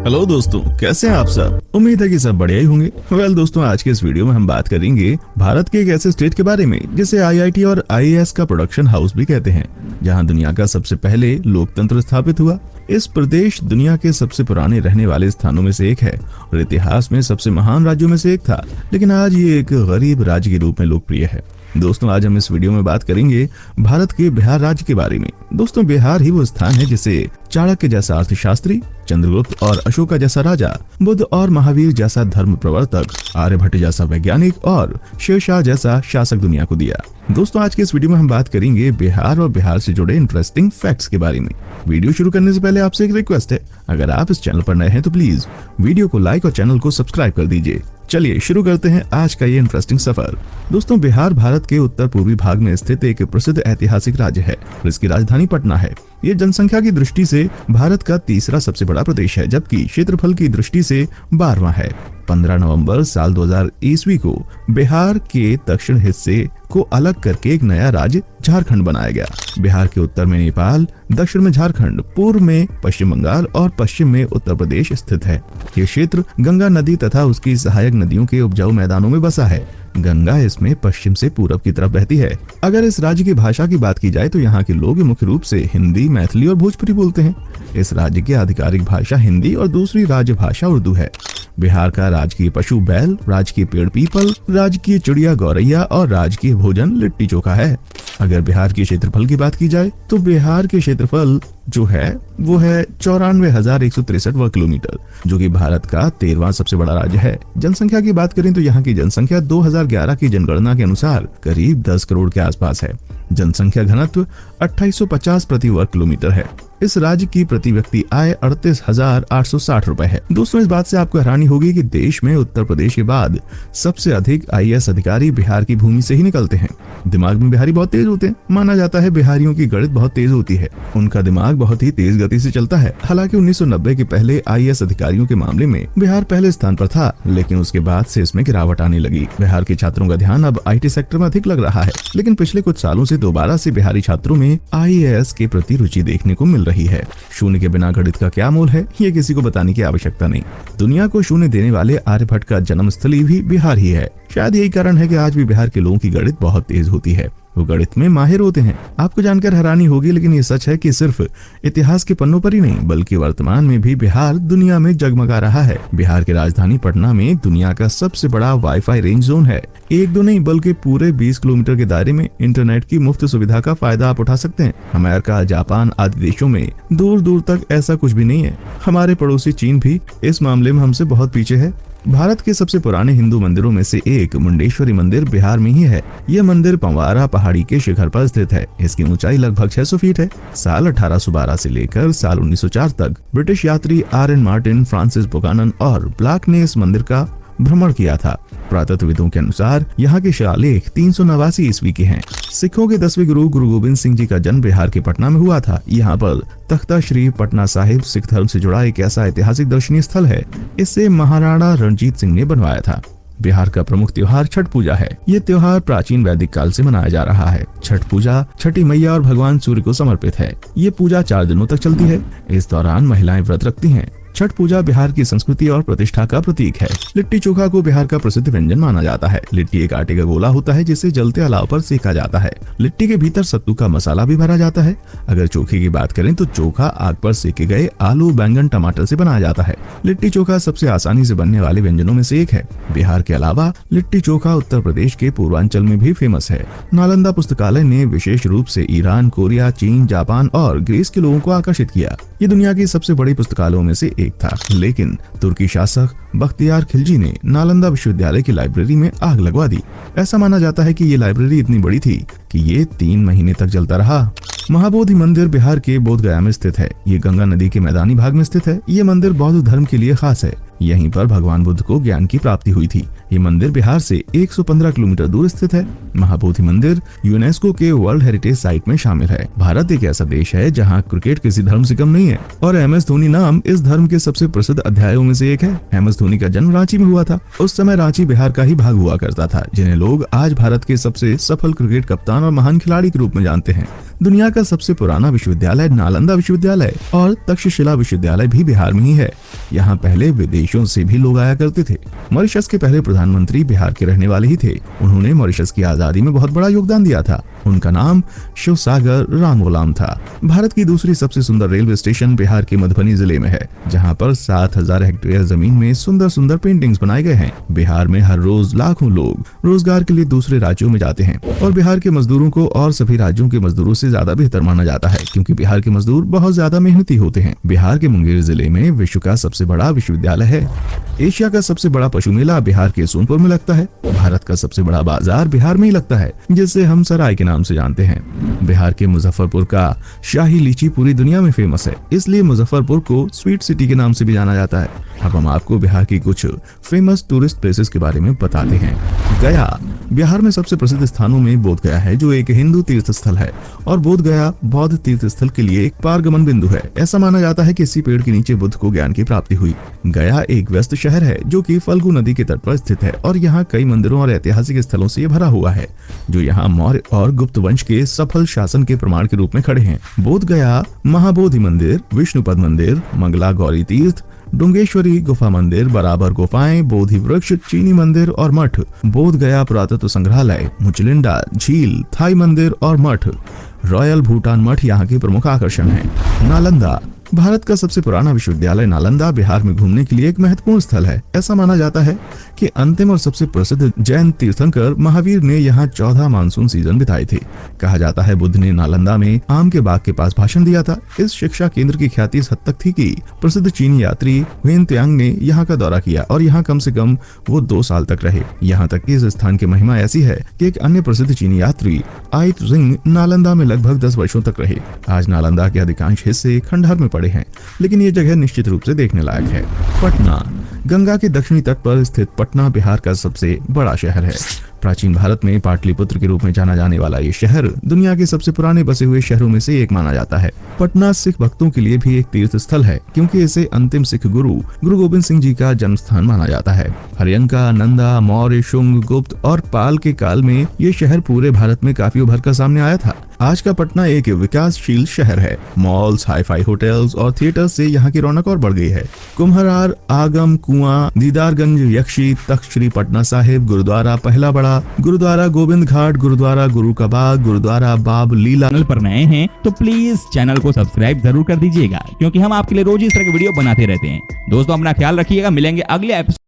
Hello दोस्तों, कैसे हैं आप सब। उम्मीद है कि सब बढ़िया ही होंगे। दोस्तों, आज के इस वीडियो में हम बात करेंगे भारत के एक ऐसे स्टेट के बारे में जिसे आईआईटी और आईएएस का प्रोडक्शन हाउस भी कहते हैं, जहां दुनिया का सबसे पहले लोकतंत्र स्थापित हुआ। इस प्रदेश दुनिया के सबसे पुराने रहने वाले स्थानों में से एक है और इतिहास में सबसे महान राज्यों में से एक था, लेकिन आज ये एक गरीब राज्य के रूप में लोकप्रिय है। दोस्तों, आज हम इस वीडियो में बात करेंगे भारत के बिहार राज्य के बारे में। दोस्तों, बिहार ही वो स्थान है जिसे चाणक्य जैसा अर्थशास्त्री, चंद्रगुप्त और अशोका जैसा राजा, बुद्ध और महावीर जैसा धर्म प्रवर्तक, आर्यभट्ट जैसा वैज्ञानिक और शेरशाह जैसा शासक दुनिया को दिया। दोस्तों, आज के इस वीडियो में हम बात करेंगे बिहार और बिहार से जुड़े इंटरेस्टिंग फैक्ट्स के बारे में। वीडियो शुरू करने से पहले आपसे एक रिक्वेस्ट है, अगर आप इस चैनल पर नए हैं तो प्लीज वीडियो को लाइक और चैनल को सब्सक्राइब कर दीजिए। चलिए शुरू करते हैं आज का ये इंटरेस्टिंग सफर। दोस्तों, बिहार भारत के उत्तर पूर्वी भाग में स्थित एक प्रसिद्ध ऐतिहासिक राज्य है और इसकी राजधानी पटना है। ये जनसंख्या की दृष्टि से भारत का तीसरा सबसे बड़ा प्रदेश है, जबकि क्षेत्रफल की दृष्टि से 12वां है। 15 नवंबर साल 2000 ईस्वी को बिहार के दक्षिण हिस्से को अलग करके एक नया राज्य झारखंड बनाया गया। बिहार के उत्तर में नेपाल, दक्षिण में झारखंड, पूर्व में पश्चिम बंगाल और पश्चिम में उत्तर प्रदेश स्थित है। ये क्षेत्र गंगा नदी तथा उसकी सहायक नदियों के उपजाऊ मैदानों में बसा है। गंगा इसमें पश्चिम से पूरब की तरफ बहती है। अगर इस राज्य की भाषा की बात की जाए तो यहाँ के लोग मुख्य रूप से हिंदी, मैथिली और भोजपुरी बोलते हैं। इस राज्य की आधिकारिक भाषा हिंदी और दूसरी राज्य भाषा उर्दू है। बिहार का राजकीय पशु बैल, राजकीय पेड़ पीपल, राजकीय चिड़िया गौरैया और राजकीय भोजन लिट्टी चोखा है। अगर बिहार के क्षेत्रफल की बात की जाए तो बिहार के क्षेत्रफल जो है वो है 94,163 वर्ग किलोमीटर, जो कि भारत का 13वां सबसे बड़ा राज्य है। जनसंख्या की बात करें तो यहाँ की जनसंख्या 2011 की जनगणना के अनुसार करीब 10 करोड़ के आसपास है। जनसंख्या घनत्व 2850 प्रति वर्ग किलोमीटर है। इस राज्य की प्रति व्यक्ति आय 38,860 रुपए है। दोस्तों, इस बात से आपको हैरानी होगी कि देश में उत्तर प्रदेश के बाद सबसे अधिक आईएएस अधिकारी बिहार की भूमि से ही निकलते हैं। दिमाग में बिहारी बहुत तेज होते हैं। माना जाता है बिहारियों की गणित बहुत तेज होती है, उनका दिमाग बहुत ही तेज गति से चलता है। हालांकि 1990 के पहले आईएएस अधिकारियों के मामले में बिहार पहले स्थान पर था, लेकिन उसके बाद से इसमें गिरावट आने लगी। बिहार के छात्रों का ध्यान अब आईटी सेक्टर में अधिक लग रहा है, लेकिन पिछले कुछ सालों से दोबारा से बिहारी छात्रों में आईएएस के प्रति रुचि देखने को मिल रही है। शून्य के बिना गणित का क्या मोल है, ये किसी को बताने की आवश्यकता नहीं। दुनिया को शून्य देने वाले आर्यभट्ट का जन्मस्थली भी बिहार ही है। शायद यही कारण है कि आज भी बिहार के लोगों की गणित बहुत तेज होती है, वो गणित में माहिर होते हैं। आपको जानकर हैरानी होगी, लेकिन ये सच है कि सिर्फ इतिहास के पन्नों पर ही नहीं बल्कि वर्तमान में भी बिहार दुनिया में जगमगा रहा है। बिहार की राजधानी पटना में दुनिया का सबसे बड़ा वाईफाई रेंज जोन है। एक दो नहीं बल्कि पूरे 20 किलोमीटर के दायरे में इंटरनेट की मुफ्त सुविधा का फायदा आप उठा सकते हैं। अमेरिका, जापान आदि देशों में दूर दूर तक ऐसा कुछ भी नहीं है। हमारे पड़ोसी चीन भी इस मामले में हमसे बहुत पीछे है। भारत के सबसे पुराने हिंदू मंदिरों में से एक मुंडेश्वरी मंदिर बिहार में ही है। यह मंदिर पंवारा पहाड़ी के शिखर पर स्थित है। इसकी ऊंचाई लगभग 600 फीट है। साल 1812 से लेकर साल 1904 तक ब्रिटिश यात्री आर.एन. मार्टिन, फ्रांसिस बुकानन और ब्लैक ने इस मंदिर का भ्रमण किया था। पुरातत्वविदों के अनुसार यहाँ के शिलालेख 389 ईस्वी के हैं। सिखों के 10वें गुरु गुरु गोविंद सिंह जी का जन्म बिहार के पटना में हुआ था। यहाँ पर तख्ता श्री पटना साहिब सिख धर्म से जुड़ा एक ऐसा ऐतिहासिक दर्शनीय स्थल है। इसे महाराणा रणजीत सिंह ने बनवाया था। बिहार का प्रमुख त्योहार छठ पूजा है। ये त्योहार प्राचीन वैदिक काल से मनाया जा रहा है। छठ पूजा छठी मैया और भगवान सूर्य को समर्पित है। ये पूजा 4 दिनों तक चलती है। इस दौरान महिलाएं व्रत रखती हैं। छठ पूजा बिहार की संस्कृति और प्रतिष्ठा का प्रतीक है। लिट्टी चोखा को बिहार का प्रसिद्ध व्यंजन माना जाता है। लिट्टी एक आटे का गोला होता है जिसे जलते अलाव पर सेका जाता है। लिट्टी के भीतर सत्तू का मसाला भी भरा जाता है। अगर चोखे की बात करें तो चोखा आग पर सेके गए आलू, बैंगन, टमाटर से बनाया जाता है। लिट्टी चोखा सबसे आसानी से बनने वाले व्यंजनों में से एक है। बिहार के अलावा लिट्टी चोखा उत्तर प्रदेश के पूर्वांचल में भी फेमस है। नालंदा पुस्तकालय ने विशेष रूप से ईरान, कोरिया, चीन, जापान और ग्रीस के लोगों को आकर्षित किया। ये दुनिया की सबसे बड़ी पुस्तकालयों में से एक था, लेकिन तुर्की शासक बख्तियार खिलजी ने नालंदा विश्वविद्यालय की लाइब्रेरी में आग लगवा दी। ऐसा माना जाता है कि ये लाइब्रेरी इतनी बड़ी थी कि ये 3 महीने तक जलता रहा। महाबोधि मंदिर बिहार के बोधगया में स्थित है। ये गंगा नदी के मैदानी भाग में स्थित है। ये मंदिर बौद्ध धर्म के लिए खास है। यहीं पर भगवान बुद्ध को ज्ञान की प्राप्ति हुई थी। ये मंदिर बिहार से 115 किलोमीटर दूर स्थित है। महाबोधि मंदिर यूनेस्को के वर्ल्ड हेरिटेज साइट में शामिल है। भारत एक ऐसा देश है जहां क्रिकेट किसी धर्म से कम नहीं है और एमएस धोनी नाम इस धर्म के सबसे प्रसिद्ध अध्यायों में से एक है। एमएस धोनी का जन्म रांची में हुआ था। उस समय रांची बिहार का ही भाग हुआ करता था, जिन्हें लोग आज भारत के सबसे सफल क्रिकेट कप्तान और महान खिलाड़ी के रूप में जानते हैं। दुनिया का सबसे पुराना विश्वविद्यालय नालंदा विश्वविद्यालय और तक्षशिला विश्वविद्यालय भी बिहार में ही है। यहाँ पहले विदेशों से भी लोग आया करते थे। मॉरिशस के पहले प्रधानमंत्री बिहार के रहने वाले ही थे। उन्होंने मॉरिशस की आजादी में बहुत बड़ा योगदान दिया था। उनका नाम शिवसागर रामगुलाम था। भारत की दूसरी सबसे सुंदर रेलवे स्टेशन बिहार के मधुबनी जिले में है, जहाँ पर 7,000 हेक्टेयर जमीन में सुंदर सुंदर पेंटिंग्स बनाए गए हैं। बिहार में हर रोज लाखों लोग रोजगार के लिए दूसरे राज्यों में जाते हैं और बिहार के मजदूरों को और सभी राज्यों के मजदूरों से ज्यादा बेहतर माना जाता है, क्योंकि बिहार के मजदूर बहुत ज्यादा मेहनती होते हैं। बिहार के मुंगेर जिले में विश्व का सबसे बड़ा विश्वविद्यालय है। एशिया का सबसे बड़ा पशु मेला बिहार के सोनपुर में लगता है। भारत का सबसे बड़ा बाजार बिहार में ही लगता है, जिसे हम सराय के नाम से जानते हैं। बिहार के मुजफ्फरपुर का शाही लीची पूरी दुनिया में फेमस है, इसलिए मुजफ्फरपुर को स्वीट सिटी के नाम से भी जाना जाता है। अब हम आपको बिहार की कुछ फेमस टूरिस्ट प्लेसेस के बारे में बताते हैं। गया बिहार में सबसे प्रसिद्ध स्थानों में बोध गया है, जो एक हिंदू तीर्थ स्थल है और बोध गया बौद्ध तीर्थ स्थल के लिए एक पारगमन बिंदु है। ऐसा माना जाता है कि इसी पेड़ के नीचे बुद्ध को ज्ञान की प्राप्ति हुई। गया एक व्यस्त शहर है जो कि फल्गु नदी के तट पर स्थित है और यहाँ कई मंदिरों और ऐतिहासिक स्थलों से भरा हुआ है, जो यहाँ मौर्य और गुप्त वंश के सफल शासन के प्रमाण के रूप में खड़े हैं। बोध गया महाबोधि मंदिर, विष्णुपद मंदिर, मंगला गौरी तीर्थ, डुंगेश्वरी गुफा मंदिर, बराबर गुफाएं, बोधि वृक्ष, चीनी मंदिर और मठ, बोध गया पुरातत्व संग्रहालय, मुचलिंडा झील, थाई मंदिर और मठ, रॉयल भूटान मठ यहाँ के प्रमुख आकर्षण हैं। नालंदा भारत का सबसे पुराना विश्वविद्यालय नालंदा बिहार में घूमने के लिए एक महत्वपूर्ण स्थल है। ऐसा माना जाता है कि अंतिम और सबसे प्रसिद्ध जैन तीर्थंकर महावीर ने यहाँ 14 मानसून सीजन बिताए थे। कहा जाता है बुद्ध ने नालंदा में आम के बाग के पास भाषण दिया था। इस शिक्षा केंद्र की ख्याति इस हद तक थी कि प्रसिद्ध चीनी यात्री हुएन त्सांग ने यहाँ का दौरा किया और यहाँ कम से कम वो 2 साल तक रहे। यहाँ तक कि इस स्थान की महिमा ऐसी है कि एक अन्य प्रसिद्ध चीनी यात्री आई त्जिंग नालंदा में लगभग 10 वर्षों तक रहे। आज नालंदा के अधिकांश हिस्से खंडहर में पड़े हैं, लेकिन ये जगह निश्चित रूप से देखने लायक है। पटना गंगा के दक्षिणी तट पर स्थित पटना बिहार का सबसे बड़ा शहर है। प्राचीन भारत में पाटलिपुत्र के रूप में जाना जाने वाला ये शहर दुनिया के सबसे पुराने बसे हुए शहरों में से एक माना जाता है। पटना सिख भक्तों के लिए भी एक तीर्थ स्थल है, क्योंकि इसे अंतिम सिख गुरु गोविंद सिंह जी का जन्म स्थान माना जाता है। हरियंका, नंदा, मौर्य, शुंग, गुप्त और पाल के काल में ये शहर पूरे भारत में काफी उभर कर सामने आया था। आज का पटना एक विकासशील शहर है। मॉल्स, हाई-फाई होटल्स और थिएटर से यहाँ की रौनक और बढ़ गई है। कुम्हरार, आगम कुआं, दीदारगंज, यक्षी, तख्त श्री पटना साहिब, गुरुद्वारा पहला बड़ा, गुरुद्वारा गोविंद घाट, गुरुद्वारा गुरु का बाग, गुरुद्वारा बाब लीला। चैनल पर नए हैं तो प्लीज चैनल को सब्सक्राइब जरूर कर दीजिएगा, क्योंकि हम आपके लिए रोज इस तरह के वीडियो बनाते रहते हैं। दोस्तों अपना ख्याल रखिएगा, मिलेंगे अगले एपिसोड।